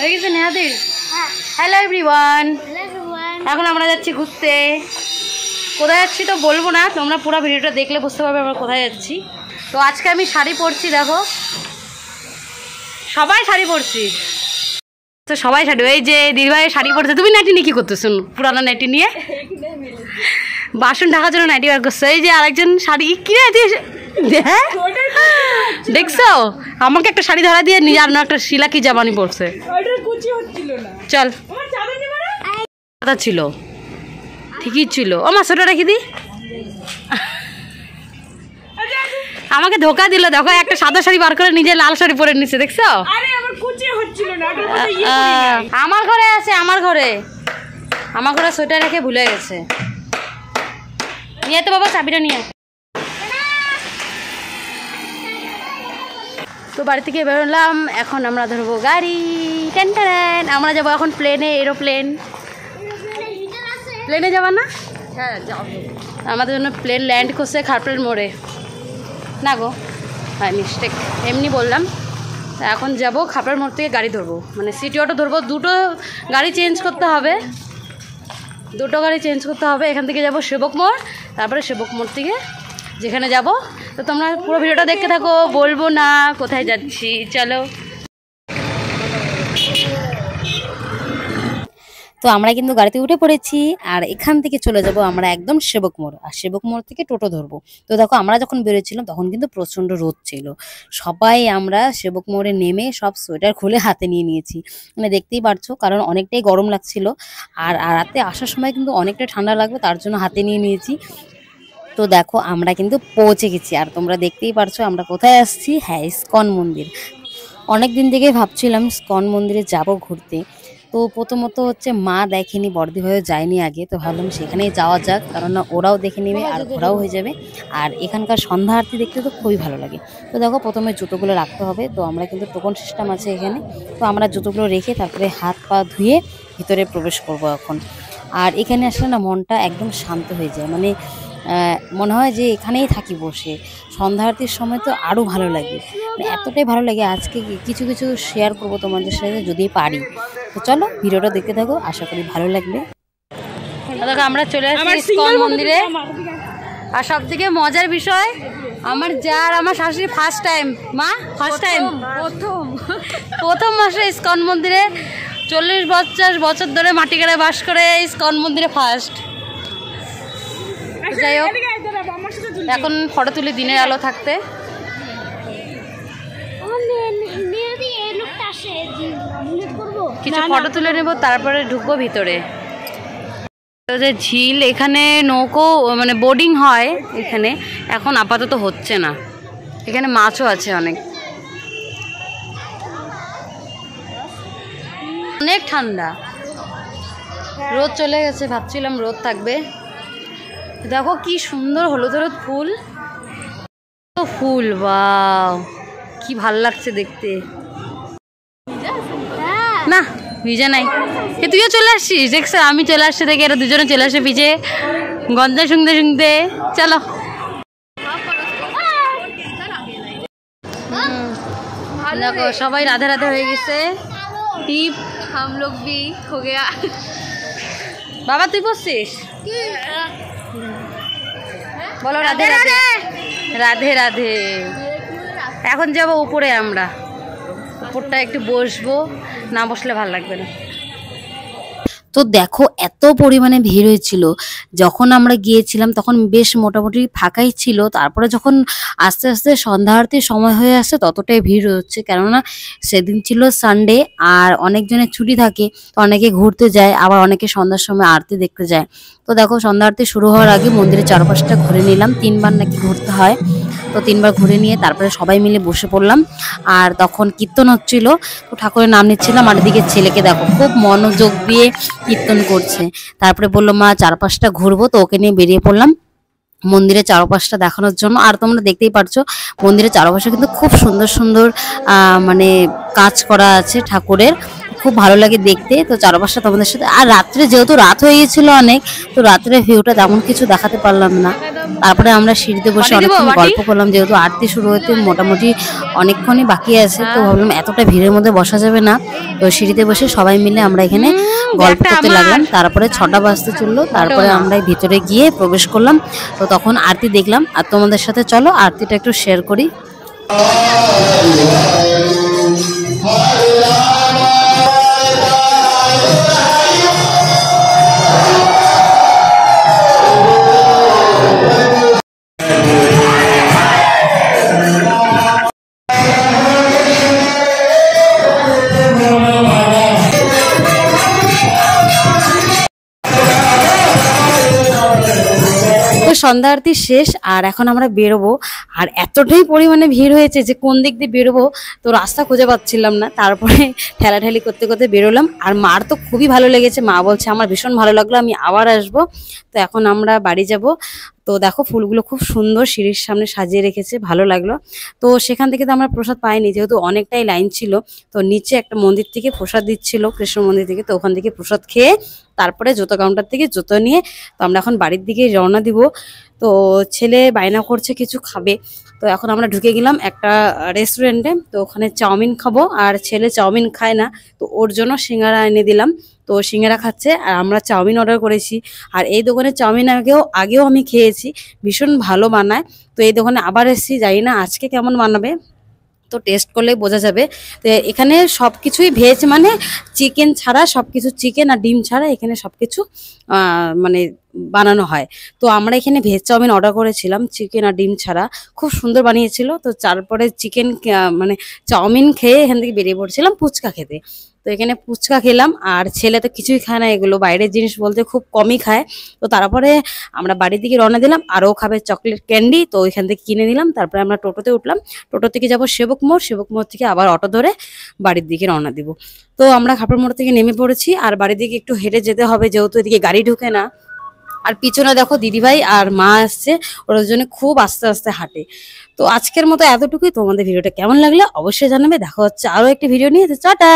হয়ে গেছে নেহাদের? Hello everyone, এখন আমরা যাচ্ছি ঘুরতে। কোথায় যাচ্ছি তো বলবো না, তোমরা পুরো ভিডিওটা দেখলে বুঝতে পারবে আমরা কোথায় যাচ্ছি। তো আজকে আমি শাড়ি পরছি, দেখো সবাই শাড়ি পরছি, তো সবাই শাড়ি। এই যে দিদিভাই শাড়ি পরছে, তুমি নাইটি নিয়ে কি করতেছো? পুরানো নাইটি নিয়ে বাসন ঢাকার জন্য নাইটি বার করছো। এই যে আরেকজন শাড়ি কিনে দেখছো, আমাকে একটা শাড়ি ধরা দিয়ে নিজে আর একটা শিলা কি জামানি পরছে। চল কথা ছিল, ঠিকই ছিল। ও মা ছোট রাখি দি, আমাকে ধোকা দিল। দেখো একটা সাদা শাড়ি বার করে নিজে লাল শাড়ি পরে নিচ্ছে, দেখছো? আমার ঘরে আছে, আমার ঘরে সোয়েটার রেখে ভুলে গেছে। নিয়ে তো বাবা চাবিটা নিয়ে। তো বাড়ি থেকে বেরোলাম, এখন আমরা ধরবো গাড়ি। টেন টেন, আমরা যাবো এখন প্লেনে, এরোপ্লেন। প্লেনে যাবা না? হ্যাঁ যাবো। আমাদের জন্য প্লেন ল্যান্ড করছে খারপ্লেন মোড়ে। না গো, হ্যাঁ মিস্টেক, এমনি বললাম। এখন যাব খারপ্লেন মোড় থেকে গাড়ি ধরবো, মানে সিটি অটো ধরবো। দুটো গাড়ি চেঞ্জ করতে হবে, এখান থেকে যাব সেবক মোড়, তারপরে সেবক মোড় থেকে যেখানে যাব। তো তোমরা পুরো ভিডিওটা দেখতে থাকো, বলবো না কোথায় যাচ্ছি। চলো। তো আমরা কিন্তু গাড়িতে উঠে পড়েছি, আর এখান থেকে চলে যাব আমরা একদম সেবক মোড়, আর সেবক মোড় থেকে টোটো ধরবো। তো দেখো আমরা যখন বেরোচ্ছিলাম তখন কিন্তু প্রচণ্ড রোদ ছিল। সবাই আমরা সেবক মোড়ে নেমে সব সোয়েটার খুলে হাতে নিয়ে নিয়েছি, মানে দেখতেই পারছো, কারণ অনেকটাই গরম লাগছিল। আর রাতে আসার সময় কিন্তু অনেকটা ঠান্ডা লাগবে, তার জন্য হাতে নিয়ে নিয়েছি। তো দেখো আমরা কিন্তু পৌঁছে গেছি, আর তোমরা দেখতেই পারছো আমরা কোথায় আসছি। হ্যাঁ, ইস্কন মন্দির। অনেক দিন থেকেই ভাবছিলাম ইস্কন মন্দিরে যাব ঘুরতে। তো প্রথমত হচ্ছে মা দেখেনি, বড়দি ভাইও যায়নি আগে, তো ভাবলাম সেখানেই যাওয়া যাক, কারণ না ওরাও দেখে নেবে আর ঘোরাও হয়ে যাবে। আর এখানকার সন্ধ্যা আরতি দেখতে তো খুবই ভালো লাগে। তো দেখো প্রথমে জুতোগুলো রাখতে হবে, তো আমরা কিন্তু টোকন সিস্টেম আছে এখানে। তো আমরা জুতোগুলো রেখে তারপরে হাত পা ধুয়ে ভিতরে প্রবেশ করব এখন। আর এখানে আসলে না মনটা একদম শান্ত হয়ে যায়, মানে মনে হয় যে এখানেই থাকি বসে। সন্ধ্যা আরতির সময় তো আরও ভালো লাগে, মানে এতটাই ভালো লাগে। আজকে কিছু কিছু শেয়ার করবো তোমাদের সাথে যদি পারি। তো চলো ভিডিওটা দেখতে থাকো, আশা করি ভালো লাগবে। আমরা চলে আসছি ইস্কন মন্দিরে। আর সব থেকে মজার বিষয়, আমার যার আমার শাশুড়ি ফার্স্ট টাইম, মা ফার্স্ট টাইম, প্রথম মাসে ইস্কন মন্দিরে। 40-50 বছর ধরে মাটিকাড়ায় বাস করে, ইস্কন মন্দিরে ফার্স্ট। যাই হোক, এখন ফটো তুলি দিনের আলো থাকতে। কিছু ফটো তুলে নেব, তারপরে ঢুকবো ভিতরে। যে ঝিল, এখানে নৌকো মানে বোটিং হয় এখানে, এখন আপাতত হচ্ছে না। এখানে মাছও আছে অনেক, অনেক ঠান্ডা। রোদ চলে গেছে, ভাবছিলাম রোদ থাকবে। দেখো কি সুন্দর হলুদ হলুদ ফুল, বাও কি ভাল লাগছে দেখতে। না ভিজা নাই, তুইও চলে আসছিস, দেখছো আমি চলে আসছি দেখে এরা দুজনে চলে আসে পিছে গন্ধ শুনতে শুনতে। চলো দেখো সবাই রাধে রাধে হয়ে গেছে। টিপ हम लोग भी हो गया। বাবা তুই বসছিস, বলো রাধে রাধে। রাধে রাধে। এখন যাব উপরে, আমরা উপরটা একটু বসবো, না বসলে ভালো লাগবে না। তো দেখো এত পরিমাণে ভিড় হয়েছিল, যখন আমরা গিয়েছিলাম তখন বেশ মোটামুটি ফাঁকাই ছিল। তারপরে যখন আস্তে আস্তে সন্ধ্যা আরতির সময় হয়ে আসছে ততটাই ভিড় হচ্ছে, কেননা সেদিন ছিল সানডে আর অনেকজনের ছুটি থাকে, তো অনেকে ঘুরতে যায়, আবার অনেকে সন্ধ্যার সময় আরতি দেখতে যায়। তো দেখো সন্ধ্যা আরতি শুরু হওয়ার আগে মন্দিরের চারপাশটা ঘুরে নিলাম, 3 বার নাকি ঘুরতে হয়। তো 3 বার ঘুরে নিয়ে তারপরে সবাই মিলে বসে পড়লাম। আর তখন কীর্তন হচ্ছিল, তো ঠাকুরের নাম নিচ্ছিলাম। আর এদিকে ছেলেকে দেখো খুব মনোযোগ দিয়ে কীর্তন করছে। তারপরে বললো মা চারপাশটা ঘুরবো, তো ওকে নিয়ে বেরিয়ে পড়লাম মন্দিরের চারপাশটা দেখানোর জন্য। আর তোমরা দেখতেই পারছো মন্দিরের চারপাশে কিন্তু খুব সুন্দর সুন্দর মানে কাজ করা আছে ঠাকুরের, খুব ভালো লাগে দেখতে। তো চারপাশটা তোমাদের সাথে, আর রাত্রে যেহেতু রাত হয়ে গিয়েছিল অনেক, তো রাত্রে ভিউটা তেমন কিছু দেখাতে পারলাম না। তারপরে আমরা সিঁড়িতে বসে অনেকক্ষণ গল্প করলাম, যেহেতু আরতি শুরু হতে মোটামুটি অনেকক্ষণই বাকি আছে। তো ভাবলাম এতটা ভিড়ের মধ্যে বসা যাবে না, তো সিঁড়িতে বসে সবাই মিলে আমরা এখানে গল্প করতে লাগলাম। তারপরে 6টা বাজতে চললো, তারপরে আমরা ভিতরে গিয়ে প্রবেশ করলাম। তো তখন আরতি দেখলাম, আর তোমাদের সাথে চলো আরতিটা একটু শেয়ার করি। সন্ধ্যা আরতি শেষ, আর এখন আমরা বেরোবো। আর এতটাই পরিমাণে ভিড় হয়েছে যে কোন দিক দিয়ে বেরোবো তো রাস্তা খুঁজে পাচ্ছিলাম না। তারপরে ঠেলাঠেলি করতে করতে বেরোলাম। আর মার তো খুবই ভালো লেগেছে, মা বলছে আমার ভীষণ ভালো লাগলো, আমি আবার আসবো। তো এখন আমরা বাড়ি যাব। তো দেখো ফুলগুলো খুব সুন্দর সিঁড়ির সামনে সাজিয়ে রেখেছে, ভালো লাগলো। তো সেখান থেকে তো আমরা প্রসাদ পাইনি, যেহেতু অনেকটাই লাইন ছিল। তো নিচে একটা মন্দির থেকে প্রসাদ দিচ্ছিল, কৃষ্ণ মন্দির থেকে। তো ওখান থেকে প্রসাদ খেয়ে তারপরে জুতো কাউন্টার থেকে জুতো নিয়ে তো আমরা এখন বাড়ির দিকে রওনা দিব। তো ছেলে বায়না করছে কিছু খাবে, তো এখন আমরা ঢুকে গেলাম একটা রেস্টুরেন্টে। তো ওখানে চাউমিন খাবো, আর ছেলে চাউমিন খায় না, তো ওর জন্য সিঙ্গারা এনে দিলাম। তো সিঙ্গারা খাচ্ছে, আর আমরা চাউমিন অর্ডার করেছি। আর এই দোকানে চাউমিন আগেও আমি খেয়েছি, ভীষণ ভালো বানায়। তো এই দোকানে আবার এসেছি, জানি না আজকে কেমন বানাবে, তো টেস্ট করলে বোঝা যাবে। তো এখানে সব কিছুই ভেজ, মানে চিকেন ছাড়া সব কিছু, চিকেন আর ডিম ছাড়া এখানে সব কিছু মানে বানানো হয়। তো আমরা এখানে ভেজ চাউমিন অর্ডার করেছিলাম চিকেন আর ডিম ছাড়া, খুব সুন্দর বানিয়েছিল। তো তারপরে চিকেন মানে চাউমিন খেয়ে এখান থেকে বেরিয়ে পড়ছিলাম ফুচকা খেতে। তো এখানে ফুচকা খেলাম, আর ছেলে তো কিছুই খায় না, এগুলো বাইরের জিনিস বলতে খুব কমই খায়। তো তারপরে আমরা বাড়ির দিকে রওনা দিলাম, আরও খাবে চকলেট ক্যান্ডি, তো ওইখান থেকে কিনে নিলাম। তারপরে আমরা টোটোতে উঠলাম, টোটো থেকে যাবো সেবক মোড় থেকে আবার অটো ধরে বাড়ির দিকে রওনা দিব। তো আমরা খাপড় মোড় থেকে নেমে পড়েছি, আর বাড়ির দিকে একটু হেঁটে যেতে হবে, যেহেতু এদিকে গাড়ি ঢুকে না। আর পিছনে দেখো দিদিভাই আর মা আসছে, ওর জন্য খুব আস্তে আস্তে হাঁটে। তো আজকের মতো এতটুকুই। তোমাদের ভিডিওটা কেমন লাগলো অবশ্যই জানাবে। দেখা হচ্ছে আরো একটি ভিডিও নিয়ে, টাটা।